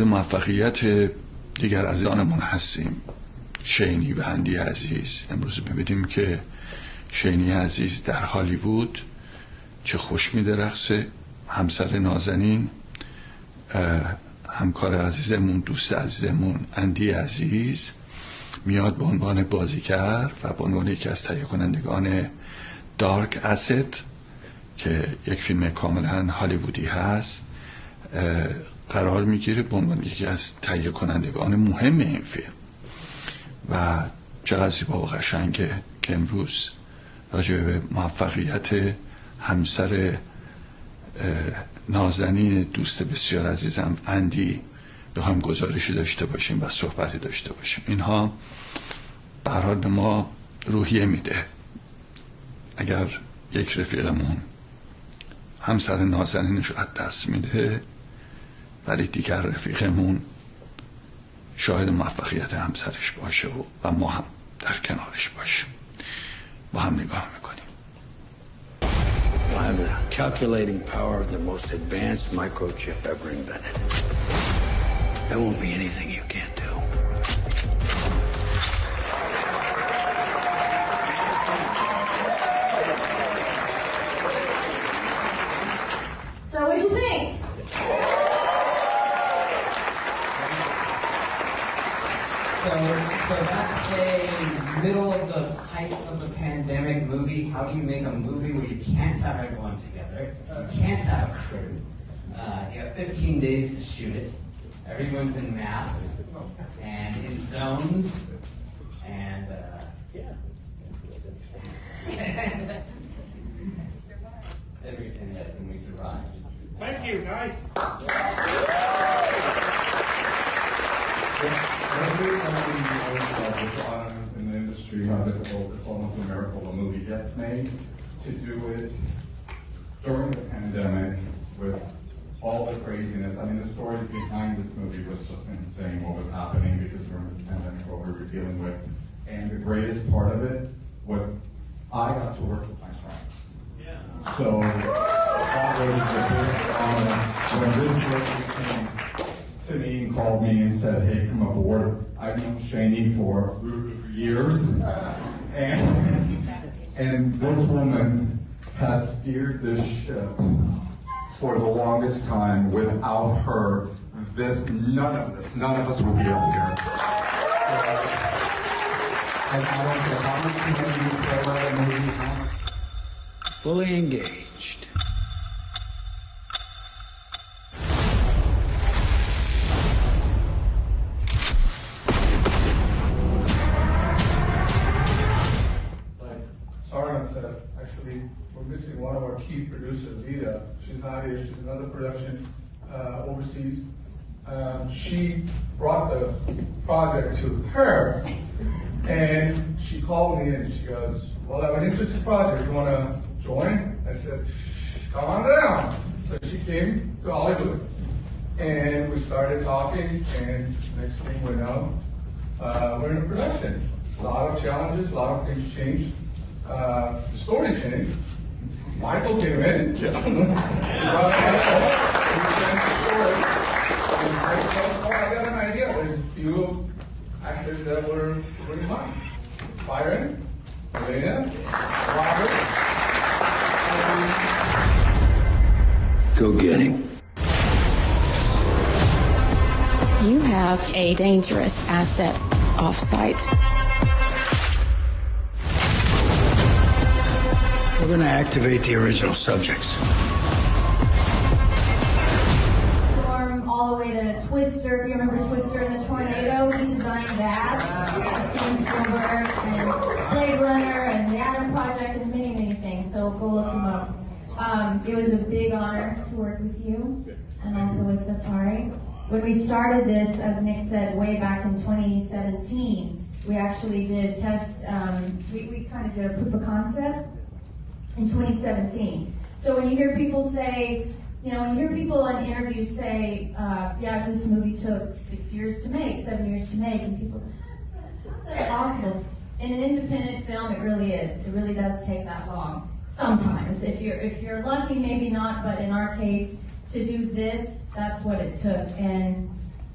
موفقیت دیگر عزیزانمون هستیم، شینی و عزیز. امروز ببینیم که شینی عزیز در هالیوود چه خوش می‌درخشه. همسر نازنین، همکار عزیزمون، دوست عزیزمون عزیز میاد به عنوان بازیگر و به عنوان یکی از تهیه کنندگان دارک اسید که یک فیلم کاملا هالیوودی هست قرار میگیره به عنوان یکی از تهیه کنندگان مهم این فیلم. و چقدر زیبا و قشنگه که امروز راجع به موفقیت همسر نازنین دوست بسیار عزیزم بخوایم گزارشی داشته باشیم و صحبتی داشته باشیم. اینها به هر حال به ما روحیه میده. اگر یک رفیقمون همسر نازنینش رو از دست میده، ولی دیگر رفیقمون شاهد موفقیت همسرش باشه و ما هم در کنارش باشیم. با هم نگاه میکنیم. I have the calculating power of the most advanced microchip ever invented. There won't be anything you can't do. So what'd you think? So that's a middle of the height of the pandemic movie. How do you make a movie where you can't have everyone together? You can't have a crew. You have 15 days to shoot it. Everyone's in masks and in zones. And everything, yes, and we survived. Thank you, guys. In the industry, how difficult, it's almost a miracle a movie gets made. To do it during the pandemic with all the craziness. I mean, the stories behind this movie was just insane what was happening because during the pandemic, what we were dealing with. And the greatest part of it was I got to work with my friends. Yeah. So that was the biggest honor when this lady came to me and called me and said, hey, come aboard. I've known Shani for years. And this woman has steered this ship for the longest time. Without her, none of us would be up here. I don't care how much you play by the movie. Fully engaged. Actually, we're missing one of our key producers, Vida. She's not here. She's another production overseas. She brought the project to her, and she called me and she goes, well, I have an interesting project. You want to join? I said, come on down. So she came to Hollywood, and we started talking, and next thing we know, we're in a production. A lot of challenges, a lot of things changed. The story changed. Michael came in. He brought Michael. He changed the story. And I said, oh, I got an idea. There's a few actors that were really fun. Byron, Elena, Robert. Go get him. You have a dangerous asset off-site. We're going to activate the original subjects. All the way to Twister. If you remember Twister and the tornado, he designed that. Steven Spielberg and Blade Runner and the Atom Project and many, many things. So go look him up. It was a big honor to work with you and also with Satari. When we started this, as Nick said, way back in 2017, we actually did test. We kind of did a proof of concept in 2017. So when you hear people say, when you hear people in interviews say, yeah, this movie took 6 years to make, 7 years to make, and people say, how's that possible? In an independent film, it really is. It really does take that long. Sometimes. If you're lucky, maybe not, but in our case, to do this, that's what it took. And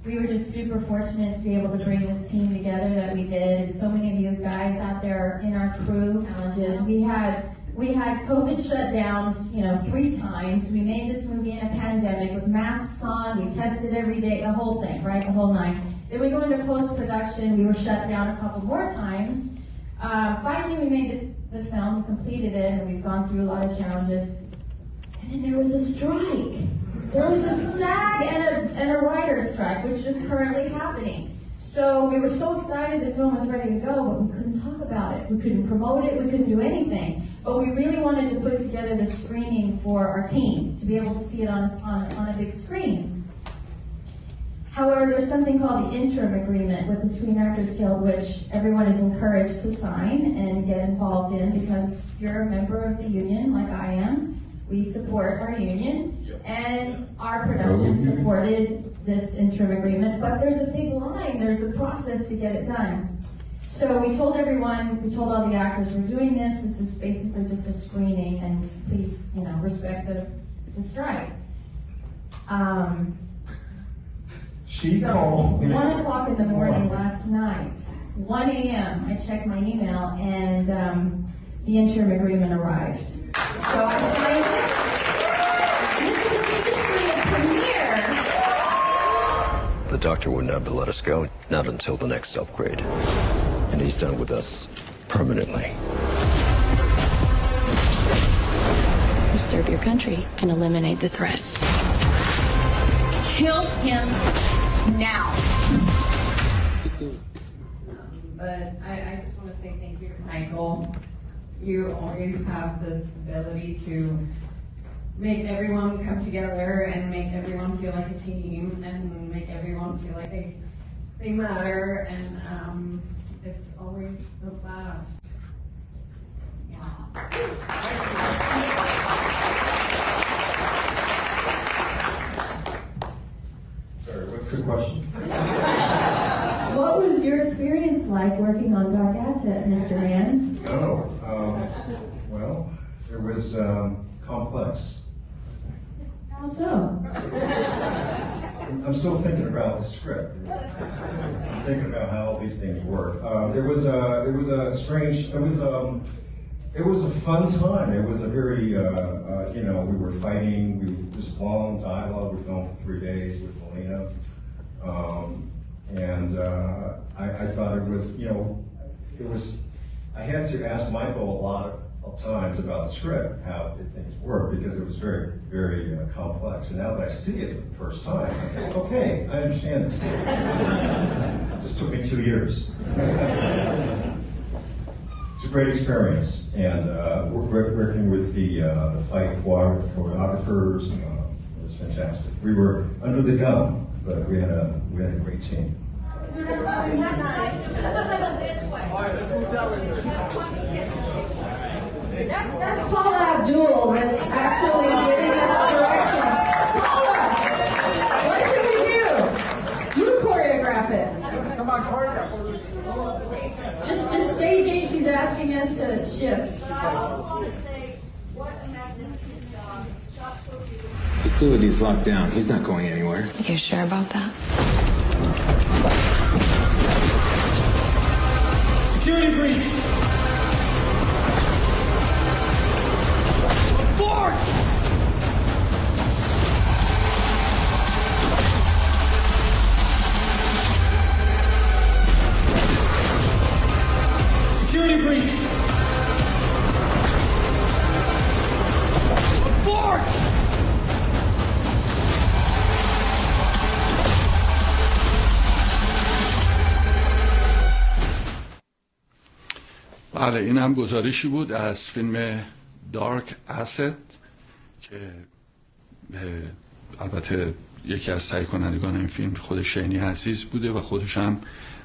we were just super fortunate to be able to bring this team together that we did, and so many of you guys out there in our crew. Challenges. We had COVID shutdowns, 3 times. We made this movie in a pandemic with masks on. We tested every day, the whole thing, right, the whole 9. Then we go into post-production. We were shut down a couple more times. Finally, we made the film, completed it, and we've gone through a lot of challenges. And then there was a strike. There was a SAG and a writer's strike, which is currently happening. So we were so excited the film was ready to go, but we couldn't talk about it. We couldn't promote it. We couldn't do anything. But we really wanted to put together the screening for our team, to be able to see it on a big screen. However, there's something called the interim agreement with the Screen Actors Guild, which everyone is encouraged to sign and get involved in, because you're a member of the union, like I am. We support our union, and our production supported this interim agreement, but there's a big line, there's a process to get it done. So we told everyone, we told all the actors, we're doing this is basically just a screening, and please, respect the strike. So 1 o'clock in the morning last night, 1 a.m., I checked my email, and the interim agreement arrived. So I signed it. This is officially a premiere. The doctor would never let us go, not until the next upgrade. And he's done with us permanently. You serve your country and eliminate the threat. Kill him now. But I just want to say thank you, Michael. You always have this ability to make everyone come together and make everyone feel like a team and make everyone feel like they matter, and it's always the best. Yeah. Sorry, what's the question? What was your experience like working on Dark Asset, Mr. Mann? Well, it was complex. How so? I'm still thinking about the script. I'm thinking about how all these things work. It was a fun time. It was a very, we were fighting. This long dialogue. We filmed for 3 days with Melina. I thought it was, I had to ask Michael a lot of times about the script, how things work, because it was very, very complex. And now that I see it for the first time, I say, okay, I understand this. It just took me 2 years. It's a great experience, and working with the fight choreographers, it was fantastic. We were under the gun, but we had a great team. That's Paula Abdul that's actually giving us direction. Paula, what should we do? You choreograph it. Come on, choreograph. Just staging, she's asking us to shift. Facility's locked down. He's not going anywhere. You sure about that? Security breach! Abort! Security breach! Abort! بله، این هم گزارشی بود از فیلم دارک اسید که البته یکی از تهیه کنندگان این فیلم خود شینی عزیز بوده و خودش هم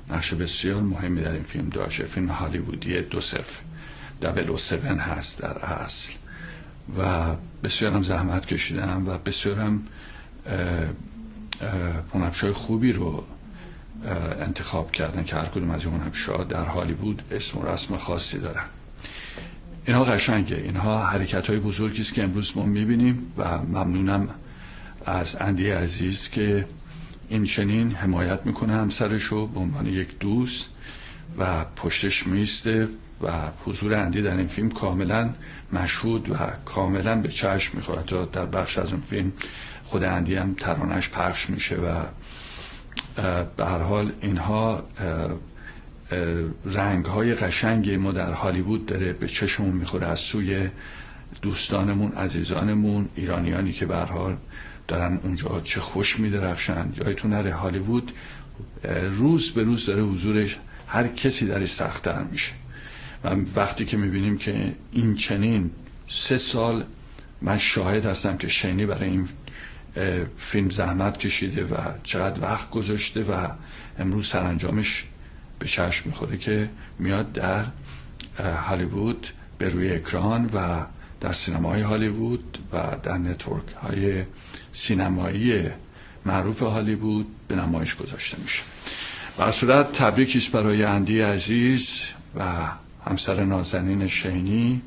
نقش بسیار مهمی در این فیلم داشته. فیلم هالیوودی 007 هست در اصل و بسیار هم زحمت کشیدم و بسیار هم هنرپیشه‌های خوبی رو انتخاب کردن که هر کدوم از این هنرپیشه‌ها در هالیوود اسم و رسم خاصی دارن. اینها قشنگه، اینها حرکت‌های بزرگی است که امروز ما می‌بینیم و ممنونم از اندی عزیز که این چنین حمایت میکنه همسرشو به عنوان یک دوست و پشتش میسته و حضور اندی در این فیلم کاملا مشهود و کاملا به چشم میخوره. تا در بخش از اون فیلم خود اندی هم ترانش پخش میشه و به هر حال اینها رنگ‌های قشنگی ما در هالیوود داره به چشممون میخوره از سوی دوستانمون، عزیزانمون، ایرانیانی که به هر حال دارن اونجا چه خوش میدرخشن. جایتون نره هالیوود روز به روز داره حضورش هر کسی درش سخت‌تر میشه و وقتی که میبینیم که این چنین 3 سال من شاهد هستم که شینی برای این فیلم زحمت کشیده و چقدر وقت گذاشته و امروز سرانجامش به چشم میخوره که میاد در هالیوود به روی اکران و در سینمای هالیوود و در نتورک های سینمایی معروف هالیوود به نمایش گذاشته میشه. به هر صورت تبریکیست برای اندی عزیز و همسر نازنین شینی